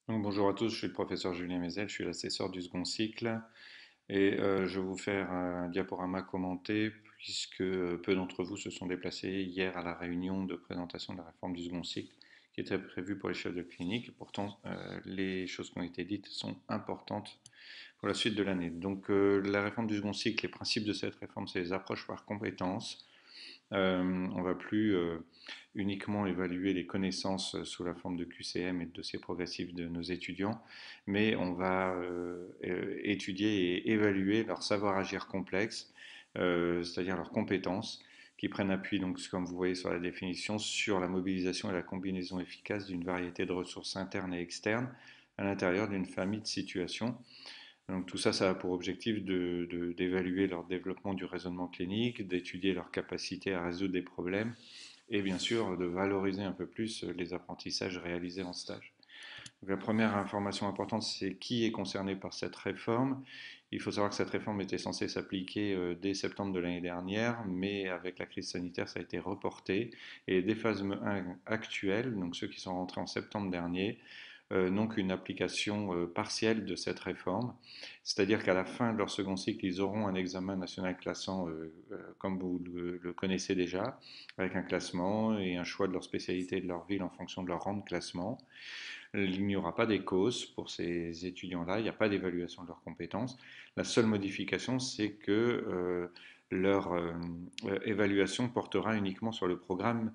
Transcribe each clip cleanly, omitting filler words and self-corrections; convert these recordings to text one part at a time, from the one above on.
Donc, bonjour à tous, je suis le professeur Julien Mézel, je suis l'assesseur du second cycle et je vais vous faire un diaporama commenté puisque peu d'entre vous se sont déplacés hier à la réunion de présentation de la réforme du second cycle qui était prévue pour les chefs de clinique. Pourtant, les choses qui ont été dites sont importantes pour la suite de l'année. Donc, la réforme du second cycle, les principes de cette réforme, c'est les approches par compétences. On ne va plus uniquement évaluer les connaissances sous la forme de QCM et de dossiers progressifs de nos étudiants, mais on va étudier et évaluer leur savoir-agir complexe, c'est-à-dire leurs compétences, qui prennent appui, donc, comme vous voyez sur la définition, sur la mobilisation et la combinaison efficace d'une variété de ressources internes et externes à l'intérieur d'une famille de situations. Donc tout ça, ça a pour objectif d'évaluer leur développement du raisonnement clinique, d'étudier leur capacité à résoudre des problèmes et bien sûr de valoriser un peu plus les apprentissages réalisés en stage. Donc, la première information importante, c'est qui est concerné par cette réforme. Il faut savoir que cette réforme était censée s'appliquer dès septembre de l'année dernière, mais avec la crise sanitaire, ça a été reporté. Et les phases 1 actuelles, donc ceux qui sont rentrés en septembre dernier, n'ont qu'une application partielle de cette réforme. C'est-à-dire qu'à la fin de leur second cycle, ils auront un examen national classant comme vous le connaissez déjà, avec un classement et un choix de leur spécialité et de leur ville en fonction de leur rang de classement. Il n'y aura pas d'écos pour ces étudiants-là, il n'y a pas d'évaluation de leurs compétences. La seule modification, c'est que leur évaluation portera uniquement sur le programme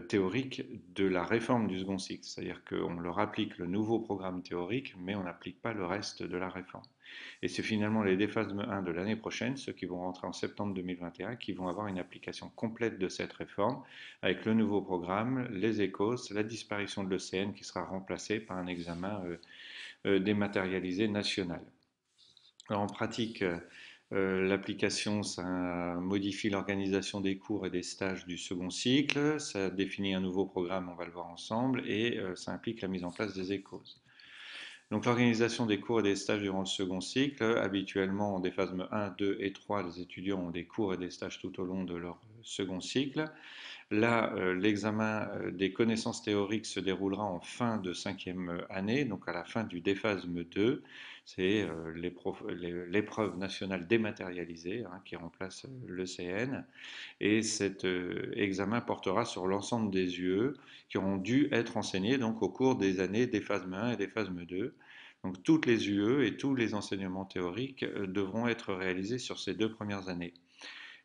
théorique de la réforme du second cycle. C'est-à-dire qu'on leur applique le nouveau programme théorique, mais on n'applique pas le reste de la réforme. Et c'est finalement les DPHASM 1 de l'année prochaine, ceux qui vont rentrer en septembre 2021, qui vont avoir une application complète de cette réforme, avec le nouveau programme, les écos, la disparition de l'ECN qui sera remplacée par un examen dématérialisé national. Alors en pratique, l'application, ça modifie l'organisation des cours et des stages du second cycle, ça définit un nouveau programme, on va le voir ensemble, et ça implique la mise en place des écos. Donc l'organisation des cours et des stages durant le second cycle, habituellement en déphasme 1, 2 et 3, les étudiants ont des cours et des stages tout au long de leur second cycle. Là, l'examen des connaissances théoriques se déroulera en fin de cinquième année, donc à la fin du déphasme 2. C'est l'épreuve nationale dématérialisée qui remplace l'ECN. Et cet examen portera sur l'ensemble des UE qui auront dû être enseignés donc, au cours des années déphasme 1 et déphasme 2. Donc toutes les UE et tous les enseignements théoriques devront être réalisés sur ces 2 premières années.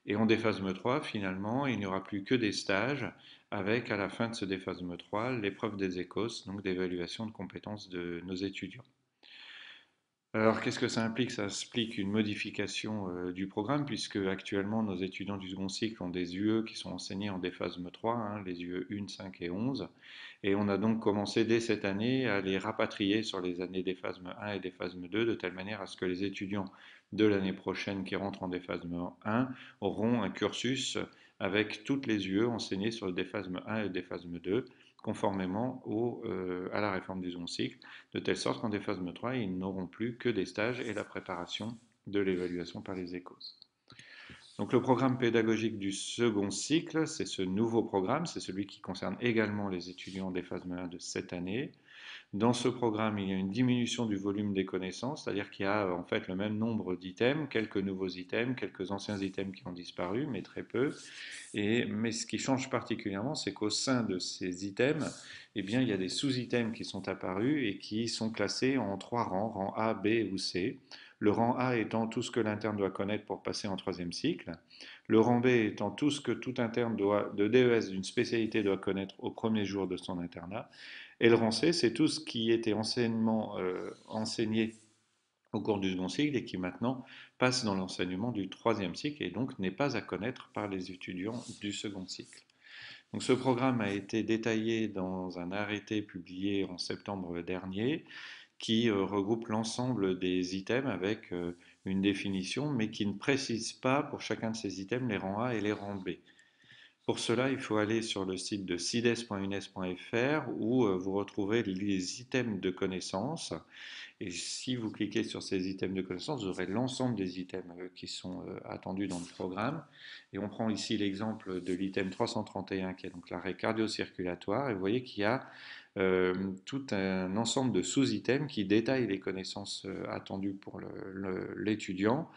Et en déphasme 3, finalement, il n'y aura plus que des stages avec, à la fin de ce déphasme 3, l'épreuve des écos, donc d'évaluation de compétences de nos étudiants. Alors, qu'est-ce que ça implique? Ça implique une modification du programme, puisque actuellement, nos étudiants du second cycle ont des UE qui sont enseignés en déphasme 3, les UE 1, 5 et 11. Et on a donc commencé dès cette année à les rapatrier sur les années déphasme 1 et déphasme 2, de telle manière à ce que les étudiants de l'année prochaine qui rentrent en déphasme 1 auront un cursus avec toutes les UE enseignées sur le déphasme 1 et le déphasme 2, conformément à la réforme du second cycle, de telle sorte qu'en déphasme 3, ils n'auront plus que des stages et la préparation de l'évaluation par les échos. Donc le programme pédagogique du second cycle, c'est ce nouveau programme, c'est celui qui concerne également les étudiants des phases 1 de cette année. Dans ce programme, il y a une diminution du volume des connaissances, c'est-à-dire qu'il y a en fait le même nombre d'items, quelques nouveaux items, quelques anciens items qui ont disparu, mais très peu. Mais ce qui change particulièrement, c'est qu'au sein de ces items, eh bien, il y a des sous-items qui sont apparus et qui sont classés en 3 rangs, rang A, B ou C. Le rang A étant tout ce que l'interne doit connaître pour passer en troisième cycle. Le rang B étant tout ce que tout interne de DES d'une spécialité doit connaître au premier jour de son internat. Et le rang C, c'est tout ce qui était enseigné au cours du second cycle et qui maintenant passe dans l'enseignement du troisième cycle et donc n'est pas à connaître par les étudiants du second cycle. Donc ce programme a été détaillé dans un arrêté publié en septembre dernier qui regroupe l'ensemble des items avec une définition mais qui ne précise pas pour chacun de ces items les rangs A et les rangs B. Pour cela, il faut aller sur le site de cides.unes.fr où vous retrouvez les items de connaissances. Et si vous cliquez sur ces items de connaissances, vous aurez l'ensemble des items qui sont attendus dans le programme. Et on prend ici l'exemple de l'item 331 qui est donc l'arrêt cardio-circulatoire. Et vous voyez qu'il y a tout un ensemble de sous-items qui détaillent les connaissances attendues pour l'étudiant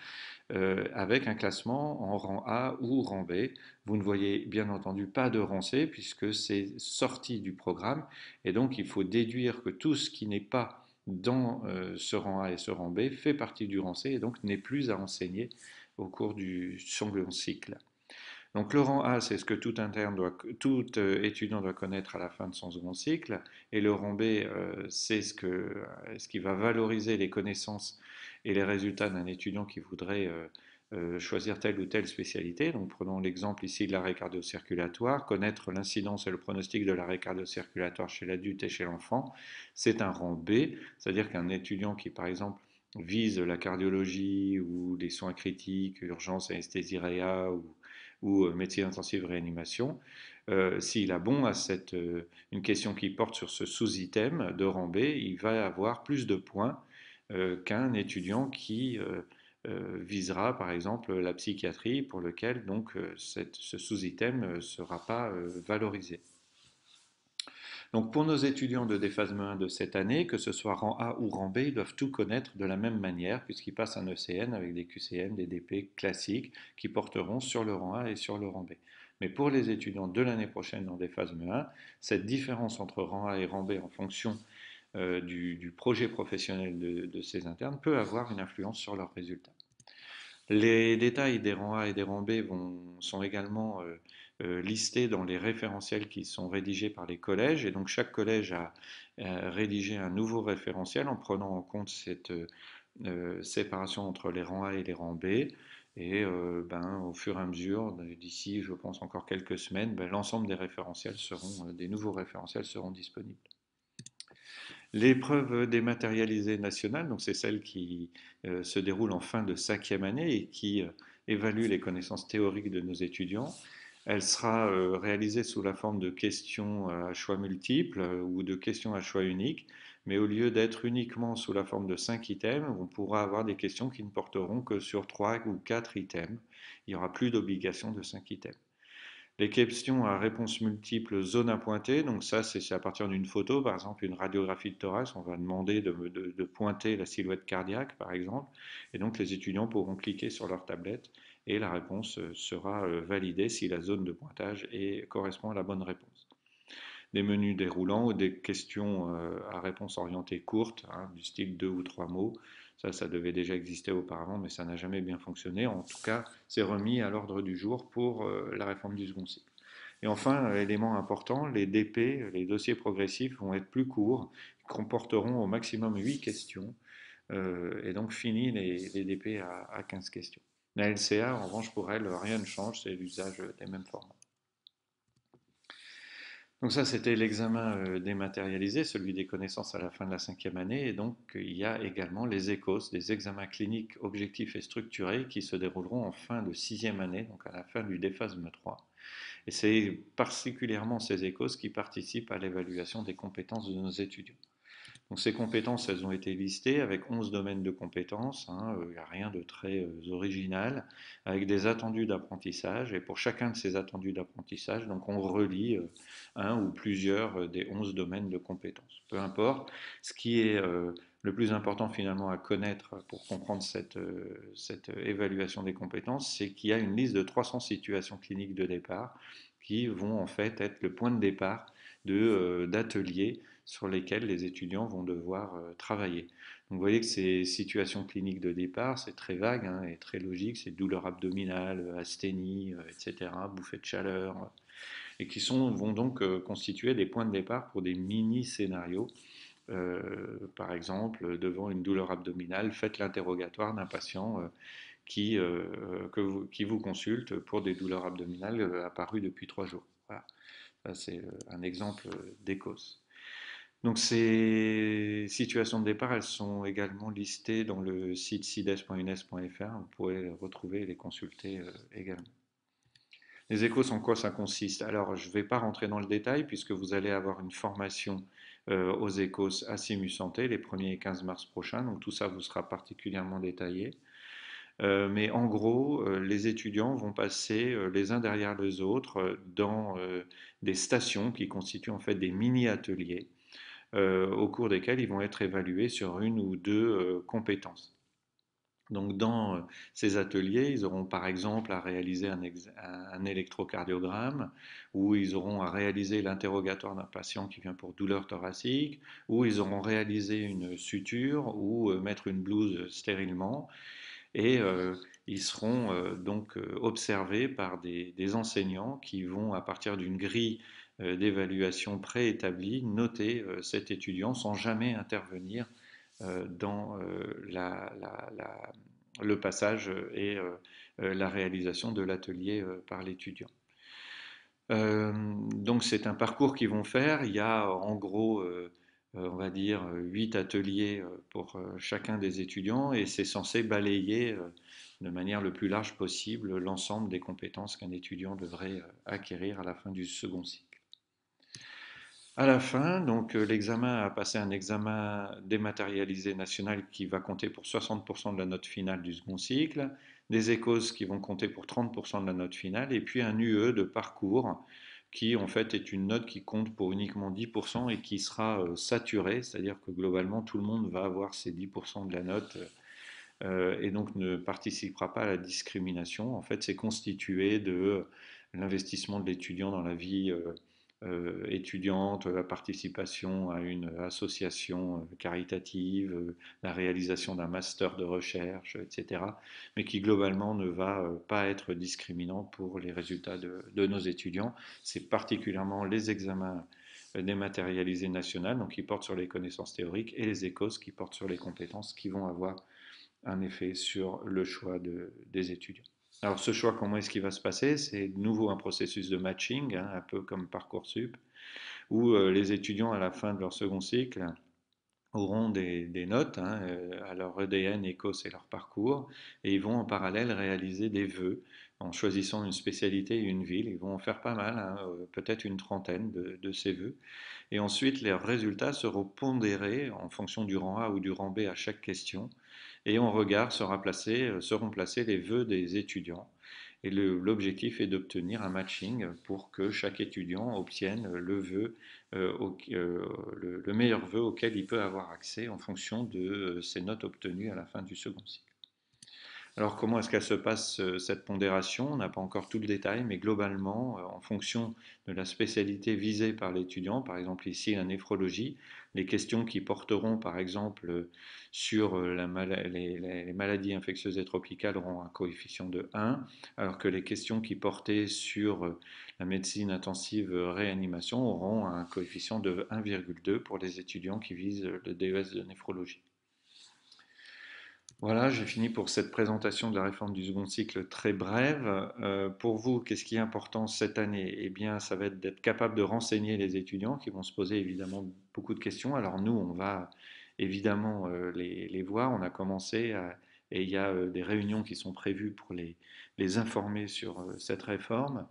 avec un classement en rang A ou rang B. Vous ne voyez bien entendu pas de rang C puisque c'est sorti du programme et donc il faut déduire que tout ce qui n'est pas dans ce rang A et ce rang B fait partie du rang C et donc n'est plus à enseigner au cours du second cycle. Donc le rang A, c'est ce que tout étudiant doit connaître à la fin de son second cycle, et le rang B, c'est ce qui va valoriser les connaissances et les résultats d'un étudiant qui voudrait choisir telle ou telle spécialité. Donc prenons l'exemple ici de l'arrêt cardio-circulatoire, connaître l'incidence et le pronostic de l'arrêt cardio-circulatoire chez l'adulte et chez l'enfant, c'est un rang B, c'est-à-dire qu'un étudiant qui par exemple vise la cardiologie ou les soins critiques, urgence, anesthésie réa ou médecine intensive réanimation, s'il a bon à une question qui porte sur ce sous-item de rang B, il va avoir plus de points qu'un étudiant qui visera par exemple la psychiatrie pour lequel donc ce sous-item ne sera pas valorisé. Donc pour nos étudiants de déphasme 1 de cette année, que ce soit rang A ou rang B, ils doivent tout connaître de la même manière puisqu'ils passent un ECN avec des QCM, des DP classiques qui porteront sur le rang A et sur le rang B. Mais pour les étudiants de l'année prochaine en déphasme 1, cette différence entre rang A et rang B en fonction du projet professionnel de ces internes peut avoir une influence sur leurs résultats. Les détails des rangs A et des rangs B sont également listés dans les référentiels qui sont rédigés par les collèges. Et donc chaque collège a rédigé un nouveau référentiel en prenant en compte cette séparation entre les rangs A et les rangs B. Et au fur et à mesure, d'ici je pense encore quelques semaines, l'ensemble des nouveaux référentiels seront disponibles. L'épreuve dématérialisée nationale, donc c'est celle qui se déroule en fin de cinquième année et qui évalue les connaissances théoriques de nos étudiants. Elle sera réalisée sous la forme de questions à choix multiples ou de questions à choix unique, mais au lieu d'être uniquement sous la forme de 5 items, on pourra avoir des questions qui ne porteront que sur 3 ou 4 items. Il n'y aura plus d'obligation de 5 items. Les questions à réponse multiple zone à pointer, donc ça c'est à partir d'une photo, par exemple une radiographie de thorax, on va demander de pointer la silhouette cardiaque par exemple, et donc les étudiants pourront cliquer sur leur tablette et la réponse sera validée si la zone de pointage correspond à la bonne réponse. Des menus déroulants ou des questions à réponse orientée courte, hein, du style 2 ou 3 mots. Ça devait déjà exister auparavant, mais ça n'a jamais bien fonctionné. En tout cas, c'est remis à l'ordre du jour pour la réforme du second cycle. Et enfin, élément important, les DP, les dossiers progressifs, vont être plus courts, comporteront au maximum 8 questions, et donc fini les DP à 15 questions. La LCA, en revanche, pour elle, rien ne change, c'est l'usage des mêmes formats. Donc ça, c'était l'examen dématérialisé, celui des connaissances à la fin de la cinquième année. Et donc, il y a également les ECOS, des examens cliniques objectifs et structurés qui se dérouleront en fin de sixième année, donc à la fin du déphasme 3. Et c'est particulièrement ces ECOS qui participent à l'évaluation des compétences de nos étudiants. Donc ces compétences, elles ont été listées avec 11 domaines de compétences, hein, il n'y a rien de très original, avec des attendus d'apprentissage. Et pour chacun de ces attendus d'apprentissage, donc on relie un ou plusieurs des 11 domaines de compétences. Peu importe, ce qui est le plus important finalement à connaître pour comprendre cette évaluation des compétences, c'est qu'il y a une liste de 300 situations cliniques de départ qui vont en fait être le point de départ d'ateliers sur lesquels les étudiants vont devoir travailler. Donc vous voyez que ces situations cliniques de départ, c'est très vague hein, et très logique, c'est douleur abdominale, asthénie, etc., bouffée de chaleur, et qui vont donc constituer des points de départ pour des mini-scénarios. Par exemple, devant une douleur abdominale, faites l'interrogatoire d'un patient qui vous consulte pour des douleurs abdominales apparues depuis 3 jours. Voilà. Ça, c'est un exemple d'ECOS. Donc ces situations de départ, elles sont également listées dans le site cides.unes.fr. Vous pourrez retrouver et les consulter également. Les échos, en quoi ça consiste? Alors, je ne vais pas rentrer dans le détail puisque vous allez avoir une formation aux échos à Simu Santé les 1er et 15 mars prochains. Donc tout ça vous sera particulièrement détaillé. Mais en gros, les étudiants vont passer les uns derrière les autres dans des stations qui constituent en fait des mini-ateliers au cours desquels ils vont être évalués sur une ou deux compétences. Donc dans ces ateliers, ils auront par exemple à réaliser un électrocardiogramme, ou ils auront à réaliser l'interrogatoire d'un patient qui vient pour douleur thoracique, ou ils auront réalisé une suture, ou mettre une blouse stérilement, et ils seront donc observés par des enseignants qui vont, à partir d'une grille d'évaluation préétablie, noter cet étudiant sans jamais intervenir dans le passage et la réalisation de l'atelier par l'étudiant. Donc c'est un parcours qu'ils vont faire. Il y a en gros, on va dire, 8 ateliers pour chacun des étudiants, et c'est censé balayer de manière le plus large possible l'ensemble des compétences qu'un étudiant devrait acquérir à la fin du second cycle. À la fin, donc l'examen a passé un examen dématérialisé national qui va compter pour 60% de la note finale du second cycle, des écos qui vont compter pour 30% de la note finale, et puis un UE de parcours qui en fait est une note qui compte pour uniquement 10% et qui sera saturée, c'est-à-dire que globalement tout le monde va avoir ces 10% de la note et donc ne participera pas à la discrimination. En fait, c'est constitué de l'investissement de l'étudiant dans la vie étudiante, la participation à une association caritative, la réalisation d'un master de recherche, etc., mais qui globalement ne va pas être discriminant pour les résultats de nos étudiants. C'est particulièrement les examens dématérialisés nationaux, donc qui portent sur les connaissances théoriques, et les écos qui portent sur les compétences, qui vont avoir un effet sur le choix des étudiants. Alors ce choix, comment est-ce qu'il va se passer? C'est de nouveau un processus de matching, hein, un peu comme Parcoursup, où les étudiants à la fin de leur second cycle auront des notes hein, à leur EDN, ECOS et leur parcours, et ils vont en parallèle réaliser des vœux en choisissant une spécialité et une ville. Ils vont en faire pas mal, hein, peut-être une trentaine de ces vœux. Et ensuite, leurs résultats seront pondérés en fonction du rang A ou du rang B à chaque question. Et en regard seront placés les vœux des étudiants. Et l'objectif est d'obtenir un matching pour que chaque étudiant obtienne le meilleur vœu auquel il peut avoir accès en fonction de ses notes obtenues à la fin du second cycle. Alors comment est-ce qu'elle se passe cette pondération? On n'a pas encore tout le détail, mais globalement, en fonction de la spécialité visée par l'étudiant, par exemple ici la néphrologie, les questions qui porteront par exemple sur les maladies infectieuses et tropicales auront un coefficient de 1, alors que les questions qui portaient sur la médecine intensive réanimation auront un coefficient de 1,2 pour les étudiants qui visent le DES de néphrologie. Voilà, j'ai fini pour cette présentation de la réforme du second cycle très brève. Pour vous, qu'est-ce qui est important cette année? Eh bien, ça va être d'être capable de renseigner les étudiants qui vont se poser évidemment beaucoup de questions. Alors nous, on va évidemment les voir. On a commencé et il y a des réunions qui sont prévues pour les informer sur cette réforme.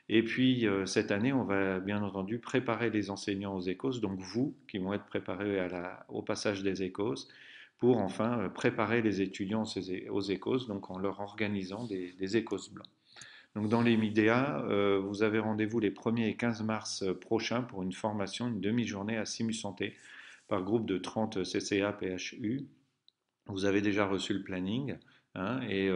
Et puis cette année, on va bien entendu préparer les enseignants aux écos, donc vous qui vont être préparés au passage des écos, pour enfin préparer les étudiants aux écos, donc en leur organisant des écos blancs. Donc dans les médias, vous avez rendez-vous les 1er et 15 mars prochains pour une formation, une demi-journée à Simu Santé par groupe de 30 CCA PHU. Vous avez déjà reçu le planning hein, et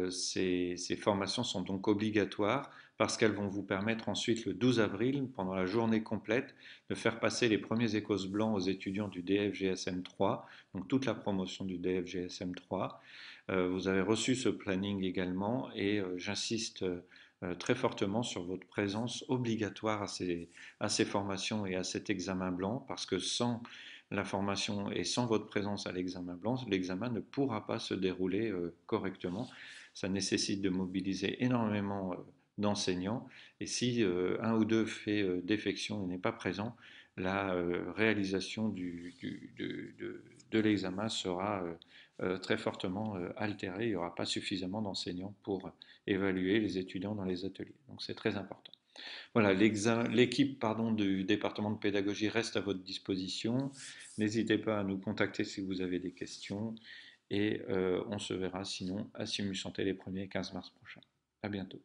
ces formations sont donc obligatoires parce qu'elles vont vous permettre ensuite le 12 avril, pendant la journée complète, de faire passer les premiers écos blancs aux étudiants du DFGSM 3, donc toute la promotion du DFGSM 3. Vous avez reçu ce planning également et j'insiste très fortement sur votre présence obligatoire à ces formations et à cet examen blanc parce que sans la formation et sans votre présence à l'examen blanc, l'examen ne pourra pas se dérouler correctement. Ça nécessite de mobiliser énormément d'enseignants et si un ou deux fait défection et n'est pas présent, la réalisation de l'examen sera très fortement altérée. Il n'y aura pas suffisamment d'enseignants pour évaluer les étudiants dans les ateliers. Donc c'est très important. Voilà, l'équipe du département de pédagogie reste à votre disposition. N'hésitez pas à nous contacter si vous avez des questions et on se verra sinon à Simu Santé les 1er et 15 mars prochains. À bientôt.